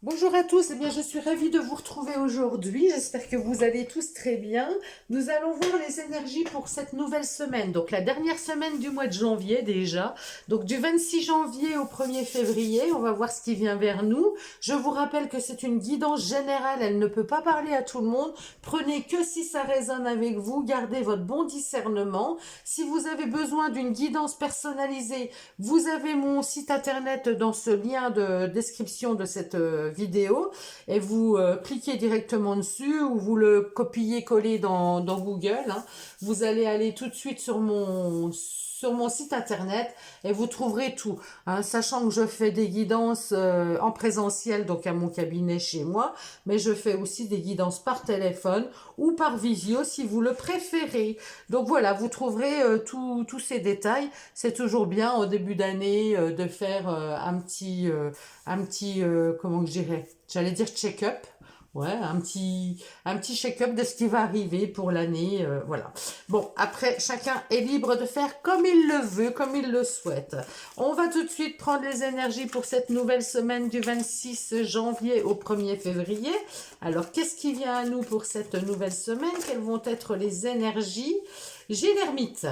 Bonjour à tous, eh bien, je suis ravie de vous retrouver aujourd'hui. J'espère que vous allez tous très bien. Nous allons voir les énergies pour cette nouvelle semaine. Donc la dernière semaine du mois de janvier déjà. Donc du 26 janvier au 1er février, on va voir ce qui vient vers nous. Je vous rappelle que c'est une guidance générale, elle ne peut pas parler à tout le monde. Prenez que si ça résonne avec vous, gardez votre bon discernement. Si vous avez besoin d'une guidance personnalisée, vous avez mon site internet dans ce lien de description de cette vidéo et vous cliquez directement dessus ou vous le copiez-collez dans Google, hein. Vous allez aller tout de suite sur mon site internet et vous trouverez tout, hein, sachant que je fais des guidances en présentiel, donc à mon cabinet chez moi, mais je fais aussi des guidances par téléphone ou par visio si vous le préférez. Donc voilà, vous trouverez tous ces détails. C'est toujours bien au début d'année de faire comment je dirais, j'allais dire check-up. Ouais, un petit check-up de ce qui va arriver pour l'année, voilà. Bon, après, chacun est libre de faire comme il le veut, comme il le souhaite. On va tout de suite prendre les énergies pour cette nouvelle semaine du 26 janvier au 1er février. Alors, qu'est-ce qui vient à nous pour cette nouvelle semaine? Quelles vont être les énergies? J'ai l'ermite.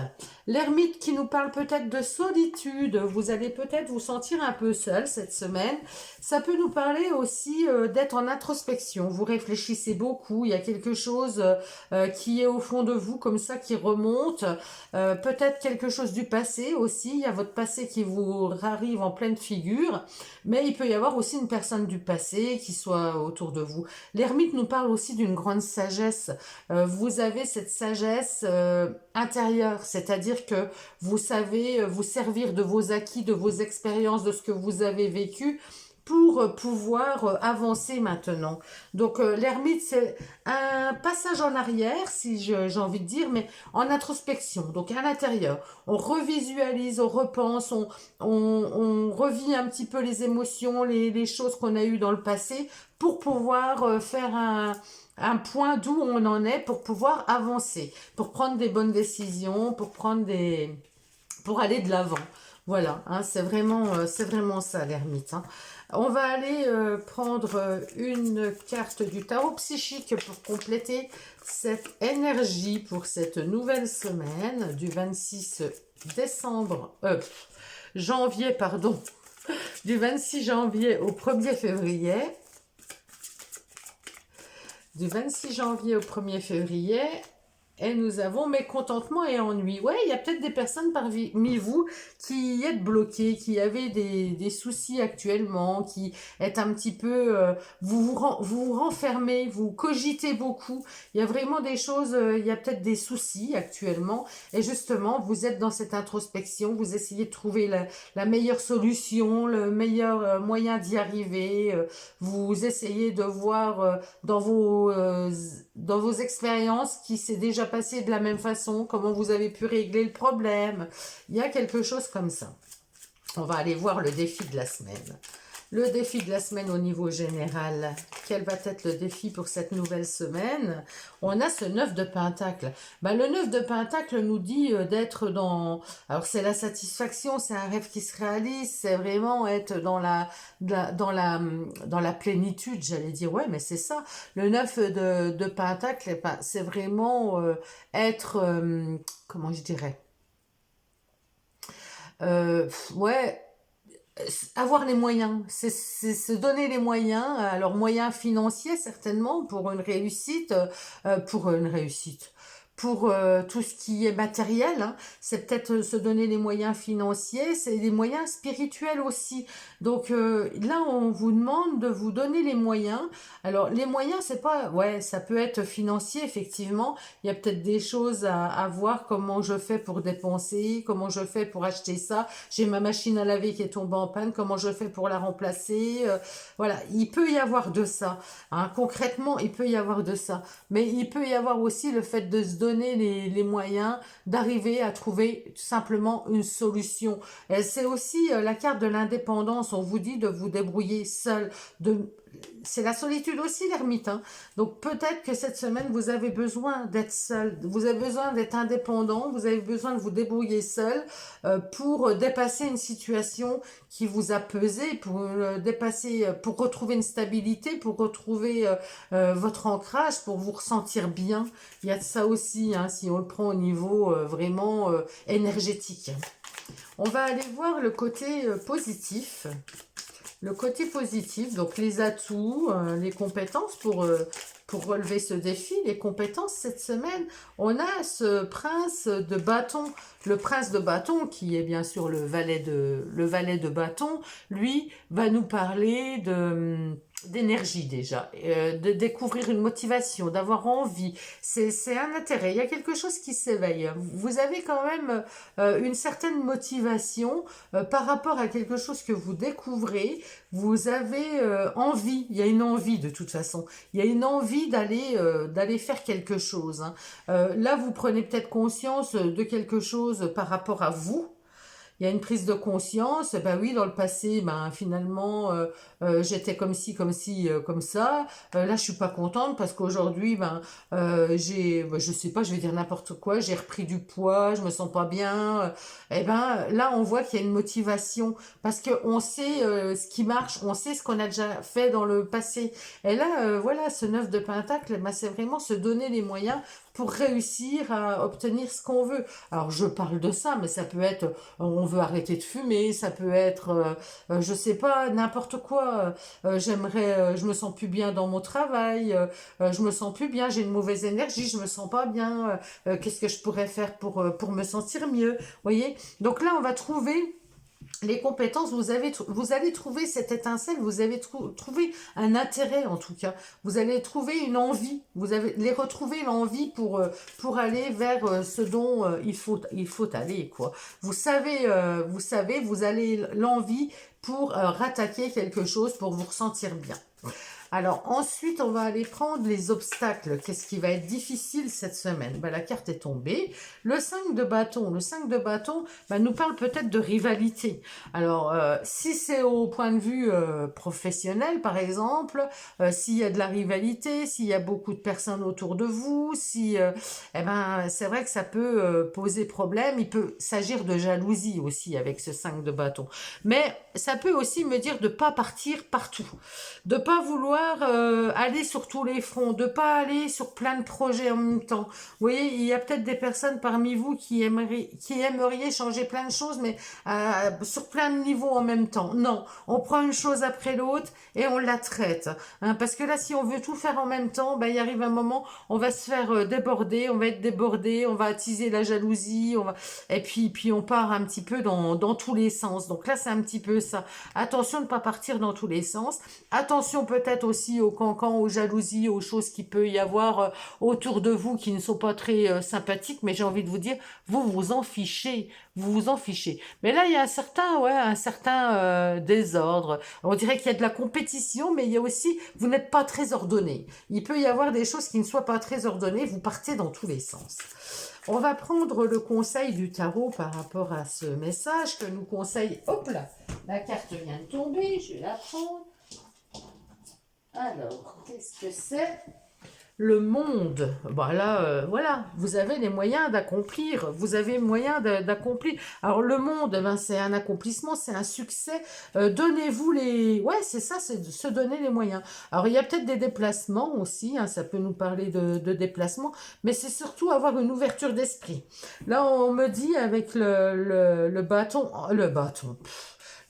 L'ermite qui nous parle peut-être de solitude. Vous allez peut-être vous sentir un peu seul cette semaine. Ça peut nous parler aussi d'être en introspection. Vous réfléchissez beaucoup. Il y a quelque chose qui est au fond de vous comme ça qui remonte. Peut-être quelque chose du passé aussi. Il y a votre passé qui vous arrive en pleine figure. Mais il peut y avoir aussi une personne du passé qui soit autour de vous. L'ermite nous parle aussi d'une grande sagesse. Vous avez cette sagesse intérieure, c'est-à-dire que vous savez vous servir de vos acquis, de vos expériences, de ce que vous avez vécu pour pouvoir avancer maintenant. Donc l'ermite, c'est un passage en arrière, si j'ai envie de dire, mais en introspection, donc à l'intérieur. On revisualise, on repense, on revit un petit peu les émotions, les choses qu'on a eues dans le passé pour pouvoir faire un point d'où on en est pour pouvoir avancer, pour prendre des bonnes décisions, pour aller de l'avant. Voilà, hein, c'est vraiment ça l'ermite, hein. On va aller prendre une carte du tarot psychique pour compléter cette énergie pour cette nouvelle semaine du 26 janvier, pardon, du 26 janvier au 1er février. Du 26 janvier au 1er février. Et nous avons mécontentement et ennui. Ouais, il y a peut-être des personnes parmi vous qui êtes bloquées, qui avez des soucis actuellement, qui êtes un petit peu... vous vous renfermez, vous cogitez beaucoup. Il y a vraiment des choses, il y a peut-être des soucis actuellement. Et justement, vous êtes dans cette introspection, vous essayez de trouver la meilleure solution, le meilleur moyen d'y arriver. Vous essayez de voir dans vos expériences qui s'est déjà passé de la même façon, comment vous avez pu régler le problème. Il y a quelque chose comme ça. On va aller voir le défi de la semaine. Le défi de la semaine au niveau général. Quel va être le défi pour cette nouvelle semaine? On a ce 9 de Pentacle. Ben, le 9 de Pentacle nous dit d'être dans... Alors c'est la satisfaction, c'est un rêve qui se réalise, c'est vraiment être dans la plénitude, j'allais dire. Ouais, mais c'est ça. Le 9 de Pentacle, ben, c'est vraiment être... comment je dirais? Ouais, avoir les moyens, c'est se donner les moyens, alors moyens financiers certainement pour une réussite, pour tout ce qui est matériel, hein. C'est peut-être se donner les moyens financiers, c'est des moyens spirituels aussi. Donc là, on vous demande de vous donner les moyens. Alors les moyens, c'est pas, ouais, ça peut être financier effectivement. Il y a peut-être des choses à voir, comment je fais pour dépenser, comment je fais pour acheter ça. J'ai ma machine à laver qui est tombée en panne, comment je fais pour la remplacer. Voilà, il peut y avoir de ça, hein. Concrètement, il peut y avoir de ça. Mais il peut y avoir aussi le fait de se donner les moyens d'arriver à trouver tout simplement une solution. Et c'est aussi la carte de l'indépendance. On vous dit de vous débrouiller seul, de c'est la solitude aussi, l'ermite, hein. Donc peut-être que cette semaine, vous avez besoin d'être seul, vous avez besoin d'être indépendant, vous avez besoin de vous débrouiller seul pour dépasser une situation qui vous a pesé, pour dépasser, pour retrouver une stabilité, pour retrouver votre ancrage, pour vous ressentir bien. Il y a de ça aussi, hein, si on le prend au niveau vraiment énergétique. On va aller voir le côté positif. Le côté positif, donc les atouts, les compétences pour relever ce défi, les compétences cette semaine, on a ce prince de bâton. Le prince de bâton, qui est bien sûr le valet de bâton, lui va nous parler d'énergie déjà, de découvrir une motivation, d'avoir envie. C'est un intérêt, il y a quelque chose qui s'éveille. Vous avez quand même une certaine motivation par rapport à quelque chose que vous découvrez. Vous avez envie, il y a une envie de toute façon, il y a une envie d'aller faire quelque chose, hein. Là, vous prenez peut-être conscience de quelque chose par rapport à vous. Il y a une prise de conscience, ben oui, dans le passé, ben finalement, j'étais comme ci, comme ci, comme ça. Là, je suis pas contente parce qu'aujourd'hui, je sais pas, je vais dire n'importe quoi, j'ai repris du poids, je me sens pas bien. Et ben là, on voit qu'il y a une motivation parce que on sait ce qui marche, on sait ce qu'on a déjà fait dans le passé. Et là, voilà, ce 9 de Pentacle, ben, c'est vraiment se donner les moyens pour réussir à obtenir ce qu'on veut. Alors, je parle de ça, mais ça peut être, on veut arrêter de fumer, ça peut être, je sais pas, n'importe quoi. Je me sens plus bien dans mon travail, je me sens plus bien, j'ai une mauvaise énergie, je me sens pas bien. Qu'est-ce que je pourrais faire pour me sentir mieux? Vous voyez? Donc là, on va trouver les compétences, vous allez trouver cette étincelle, vous avez trouvé un intérêt en tout cas, vous allez trouver une envie, vous allez retrouver l'envie pour aller vers ce dont il faut aller, quoi. Vous avez l'envie pour rattaquer quelque chose, pour vous ressentir bien. Alors ensuite, on va aller prendre les obstacles. Qu'est-ce qui va être difficile cette semaine? Ben, la carte est tombée. Le 5 de bâton. Le 5 de bâton nous parle peut-être de rivalité. Alors, si c'est au point de vue professionnel, par exemple, s'il y a de la rivalité, s'il y a beaucoup de personnes autour de vous, si, c'est vrai que ça peut poser problème. Il peut s'agir de jalousie aussi avec ce 5 de bâton. Mais ça peut aussi me dire de ne pas partir partout, de pas vouloir aller sur tous les fronts, de pas aller sur plein de projets en même temps. Vous voyez, il y a peut-être des personnes parmi vous qui aimeriez changer plein de choses, mais sur plein de niveaux en même temps. Non, on prend une chose après l'autre et on la traite. Hein, parce que là, si on veut tout faire en même temps, ben, il arrive un moment, on va se faire déborder, on va être débordé, on va attiser la jalousie, et puis on part un petit peu dans tous les sens. Donc là, c'est un petit peu ça. Attention de ne pas partir dans tous les sens. Attention peut-être aussi aux cancans, aux jalousies, aux choses qui peut y avoir autour de vous qui ne sont pas très sympathiques, mais j'ai envie de vous dire, vous vous en fichez, vous vous en fichez. Mais là, il y a un certain désordre. On dirait qu'il y a de la compétition, mais il y a aussi, vous n'êtes pas très ordonné. Il peut y avoir des choses qui ne soient pas très ordonnées, vous partez dans tous les sens. On va prendre le conseil du tarot par rapport à ce message que nous conseille. Hop là, la carte vient de tomber, je vais la prendre. Alors, qu'est-ce que c'est? Le monde. Bon, là, voilà, vous avez les moyens d'accomplir. Vous avez moyen d'accomplir. Alors, le monde, c'est un accomplissement, c'est un succès. Donnez-vous les... Ouais, c'est ça, c'est de se donner les moyens. Alors, il y a peut-être des déplacements aussi, hein, ça peut nous parler de déplacements, mais c'est surtout avoir une ouverture d'esprit. Là, on me dit avec le bâton...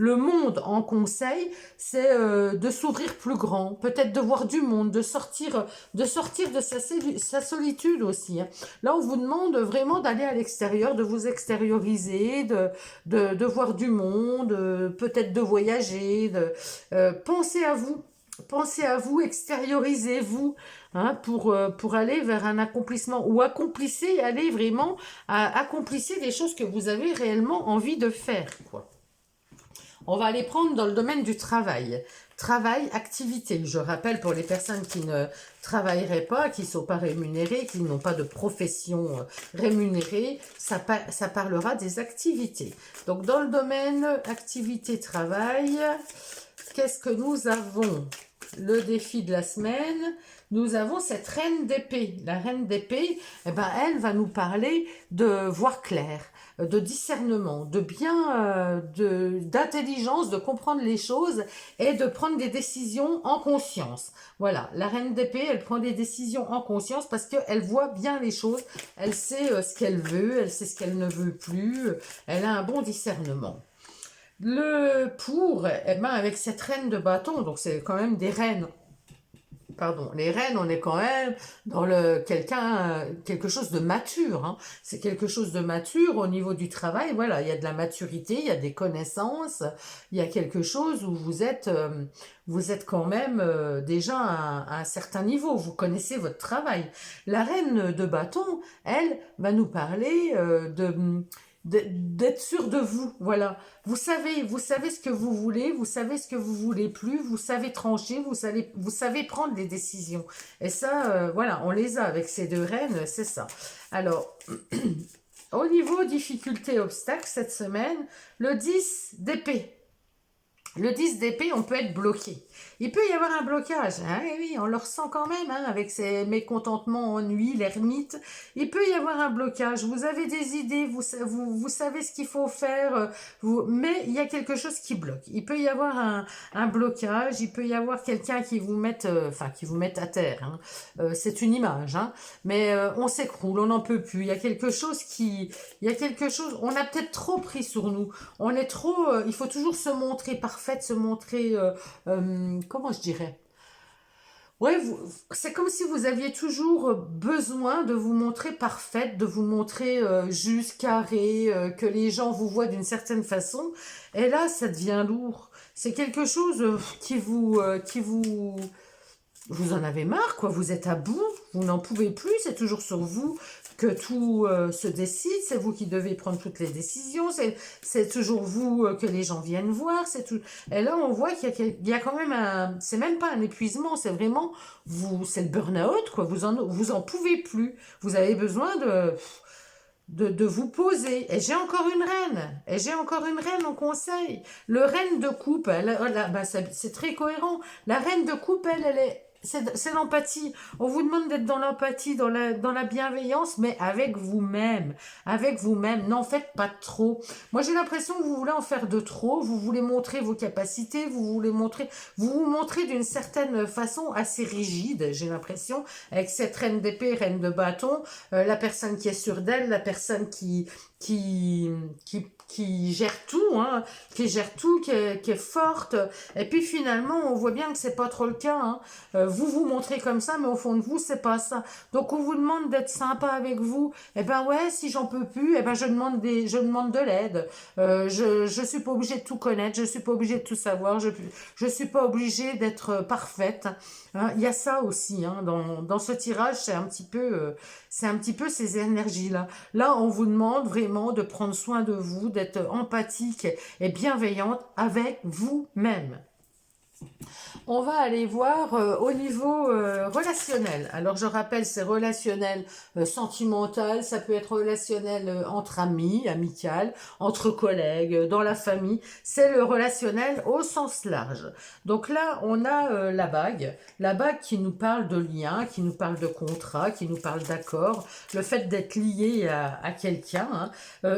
Le monde en conseil, c'est de s'ouvrir plus grand, peut-être de voir du monde, de sortir de sa solitude aussi, hein. Là, on vous demande vraiment d'aller à l'extérieur, de vous extérioriser, de voir du monde, peut-être de voyager, pensez à vous, extériorisez-vous, hein, pour aller vers un accomplissement, ou allez vraiment accomplissez des choses que vous avez réellement envie de faire, quoi. On va aller prendre dans le domaine du travail. Travail, activité. Je rappelle pour les personnes qui ne travailleraient pas, qui ne sont pas rémunérées, qui n'ont pas de profession rémunérée, ça parlera des activités. Donc dans le domaine activité, travail, qu'est-ce que nous avons? le défi de la semaine, nous avons cette reine d'épée. La reine d'épée, eh ben, elle va nous parler de voir clair, de discernement, de bien, d'intelligence, de comprendre les choses et de prendre des décisions en conscience. Voilà, la reine d'épée, elle prend des décisions en conscience parce qu'elle voit bien les choses, elle sait ce qu'elle veut, elle sait ce qu'elle ne veut plus, elle a un bon discernement. Le pour, eh ben, avec cette reine de bâton, donc c'est quand même des reines. Pardon, les reines, on est quand même dans quelque chose de mature, hein. C'est quelque chose de mature au niveau du travail. Voilà, il y a de la maturité, il y a des connaissances, il y a quelque chose où vous êtes quand même déjà à un certain niveau. Vous connaissez votre travail. La reine de bâton, elle, va nous parler d'être sûr de vous, voilà. Vous savez ce que vous voulez, vous savez ce que vous voulez plus, vous savez trancher, vous savez prendre des décisions. Et ça, voilà, on les a avec ces deux reines, c'est ça. Alors, au niveau difficulté obstacle cette semaine, le 10 d'épée. Le 10 d'épée, on peut être bloqué. Il peut y avoir un blocage, hein, et oui, on le ressent quand même, hein, avec ces mécontentements, ennuis, l'ermite. Il peut y avoir un blocage. Vous avez des idées, vous savez ce qu'il faut faire, mais il y a quelque chose qui bloque. Il peut y avoir un blocage, il peut y avoir quelqu'un qui vous mette, qui vous mette à terre, hein. C'est une image, hein, mais on s'écroule, on n'en peut plus. Il y a quelque chose, on a peut-être trop pris sur nous. On est trop, il faut toujours se montrer parfaite, se montrer, comment je dirais? Ouais, c'est comme si vous aviez toujours besoin de vous montrer parfaite, de vous montrer juste, carré, que les gens vous voient d'une certaine façon. Et là, ça devient lourd. C'est quelque chose vous en avez marre, quoi. Vous êtes à bout, vous n'en pouvez plus. C'est toujours sur vous que tout se décide. C'est vous qui devez prendre toutes les décisions. C'est toujours vous que les gens viennent voir. C'est tout. Et là, on voit qu'il y a quand même un. C'est même pas un épuisement. C'est vraiment c'est le burn-out, quoi. Vous en pouvez plus. Vous avez besoin de vous poser. Et j'ai encore une reine. Et j'ai encore une reine en conseil. Le reine de coupe, c'est très cohérent. La reine de coupe, c'est l'empathie. On vous demande d'être dans l'empathie, dans la bienveillance, mais avec vous-même. Avec vous-même. N'en faites pas trop. Moi, j'ai l'impression que vous voulez en faire de trop. Vous voulez montrer vos capacités. Vous vous montrez d'une certaine façon assez rigide, j'ai l'impression, avec cette reine d'épée, reine de bâton, la personne qui est sûre d'elle, la personne qui, qui gère tout, hein, qui est forte. Et puis finalement, on voit bien que c'est pas trop le cas, hein. Vous vous montrez comme ça, mais au fond de vous, c'est pas ça. Donc on vous demande d'être sympa avec vous. Eh ben ouais, si j'en peux plus, eh ben je demande de l'aide. Je suis pas obligée de tout connaître, je suis pas obligée de tout savoir, je suis pas obligée d'être parfaite. Hein, il y a ça aussi, hein, dans ce tirage, c'est un petit peu ces énergies-là. Là, on vous demande vraiment de prendre soin de vous, d'être empathique et bienveillante avec vous-même. On va aller voir au niveau relationnel. Alors je rappelle, c'est relationnel sentimental, ça peut être relationnel entre amis, amical, entre collègues, dans la famille. C'est le relationnel au sens large. Donc là, on a la bague qui nous parle de lien, qui nous parle de contrat, qui nous parle d'accord, le fait d'être lié à quelqu'un, hein.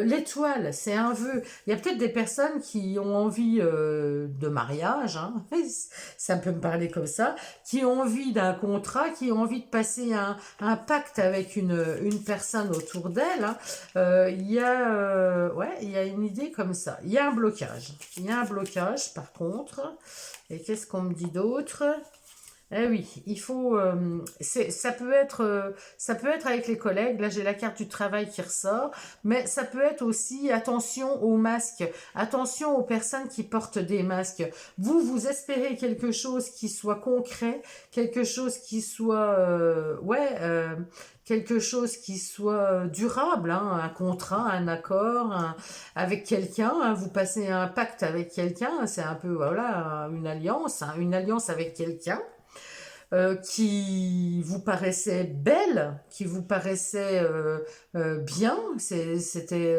L'étoile, c'est un vœu. Il y a peut-être des personnes qui ont envie de mariage, hein. Ça peut me parler comme ça, qui ont envie d'un contrat, qui ont envie de passer un pacte avec une personne autour d'elle, hein. Il y a une idée comme ça. Il y a un blocage. Il y a un blocage, par contre. Et qu'est-ce qu'on me dit d'autre? Eh oui, il faut. Ça peut être avec les collègues. Là, j'ai la carte du travail qui ressort, mais ça peut être aussi attention aux masques, attention aux personnes qui portent des masques. Vous espérez quelque chose qui soit concret, quelque chose qui soit, quelque chose qui soit durable, hein, un contrat, un accord, avec quelqu'un. Hein, vous passez un pacte avec quelqu'un, c'est un peu voilà une alliance, hein, une alliance avec quelqu'un qui vous paraissait belle, qui vous paraissait bien. C'était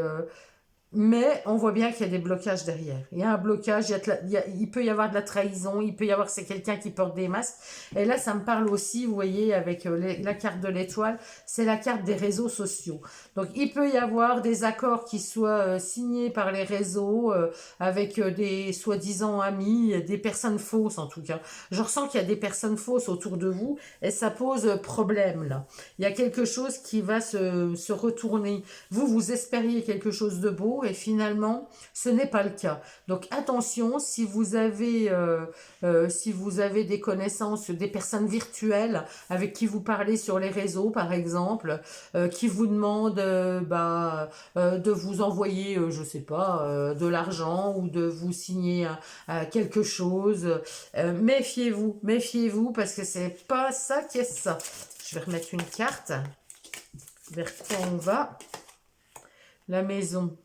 Mais on voit bien qu'il y a des blocages derrière. Il y a un blocage, il peut y avoir de la trahison, il peut y avoir c'est quelqu'un qui porte des masques. Et là, ça me parle aussi, vous voyez, avec la carte de l'étoile, c'est la carte des réseaux sociaux. Donc, il peut y avoir des accords qui soient signés par les réseaux avec des soi-disant amis, des personnes fausses en tout cas. Je ressens qu'il y a des personnes fausses autour de vous et ça pose problème là. Il y a quelque chose qui va se retourner. Vous espériez quelque chose de beau et finalement, ce n'est pas le cas. Donc attention, si vous avez des connaissances, des personnes virtuelles avec qui vous parlez sur les réseaux, par exemple, qui vous demandent de vous envoyer, je sais pas, de l'argent ou de vous signer quelque chose, méfiez-vous parce que c'est pas ça qui est ça. Je vais remettre une carte. Vers quoi on va? La maison.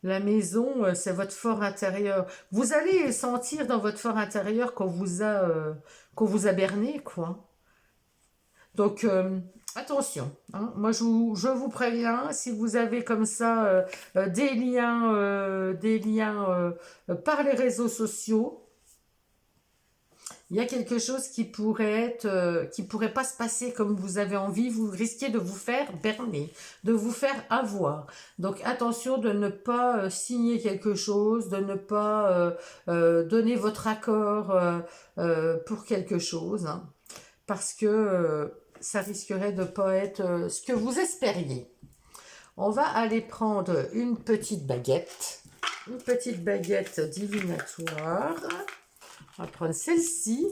La maison, c'est votre fort intérieur. Vous allez sentir dans votre fort intérieur qu'on vous a berné, quoi. Donc, attention. Hein. Moi, je vous préviens, si vous avez comme ça des liens par les réseaux sociaux, il y a quelque chose qui pourrait pas se passer comme vous avez envie. Vous risquez de vous faire berner, de vous faire avoir. Donc attention de ne pas signer quelque chose, de ne pas donner votre accord pour quelque chose, hein, parce que ça risquerait de pas être ce que vous espériez. On va aller prendre une petite baguette divinatoire. On va prendre celle-ci.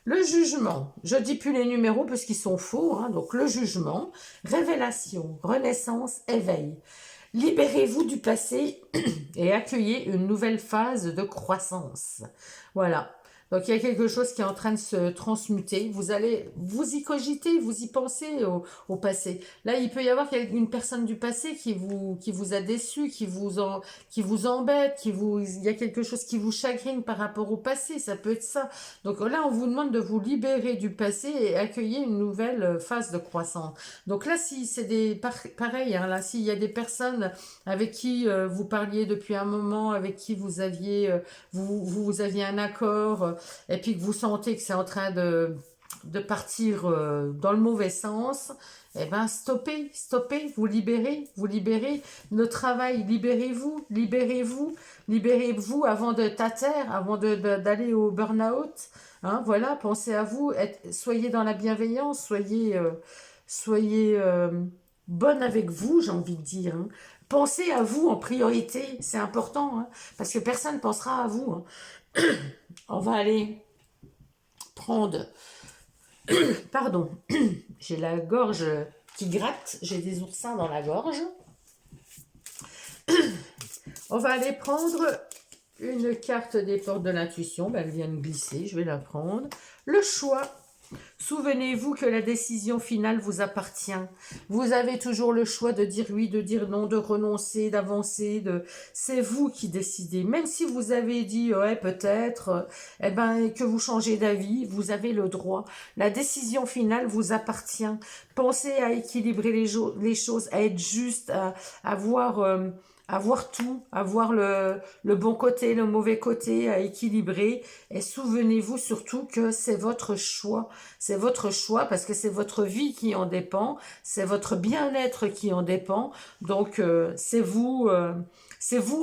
Le jugement. Je ne dis plus les numéros parce qu'ils sont faux. Hein. Donc le jugement, révélation, renaissance, éveil. Libérez-vous du passé et accueillez une nouvelle phase de croissance. Voilà. Donc il y a quelque chose qui est en train de se transmuter. Vous allez vous y cogiter, vous y pensez au passé. Là, il peut y avoir une personne du passé qui vous a déçu, qui vous embête, il y a quelque chose qui vous chagrine par rapport au passé. Ça peut être ça. Donc là, on vous demande de vous libérer du passé et accueillir une nouvelle phase de croissance. Donc là, si c'est pareil, hein, là, s'il y a des personnes avec qui vous parliez depuis un moment, avec qui vous aviez un accord, et puis que vous sentez que c'est en train de partir dans le mauvais sens, eh ben stoppez, vous libérez le travail, libérez-vous avant de tater, avant d'aller au burn-out, hein, voilà, pensez à vous, soyez dans la bienveillance, soyez bonne avec vous, j'ai envie de dire, hein. Pensez à vous en priorité, c'est important, hein, parce que personne ne pensera à vous, hein. On va aller prendre... Pardon, j'ai la gorge qui gratte, j'ai des oursins dans la gorge. On va aller prendre une carte des portes de l'intuition. Elle vient de glisser, je vais la prendre. Le choix. Souvenez-vous que la décision finale vous appartient. Vous avez toujours le choix de dire oui, de dire non, de renoncer, d'avancer. C'est vous qui décidez. Même si vous avez dit ouais peut-être, que vous changez d'avis, vous avez le droit. La décision finale vous appartient. Pensez à équilibrer les choses, à être juste, à voir tout, à voir le bon côté, le mauvais côté, à équilibrer. Et souvenez-vous surtout que c'est votre choix. C'est votre choix parce que c'est votre vie qui en dépend. C'est votre bien-être qui en dépend. Donc, c'est vous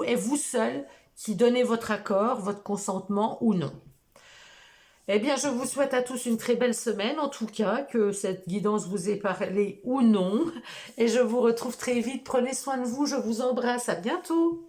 et vous seul qui donnez votre accord, votre consentement ou non. Eh bien, je vous souhaite à tous une très belle semaine, en tout cas, que cette guidance vous ait parlé ou non. Et je vous retrouve très vite. Prenez soin de vous, je vous embrasse. À bientôt.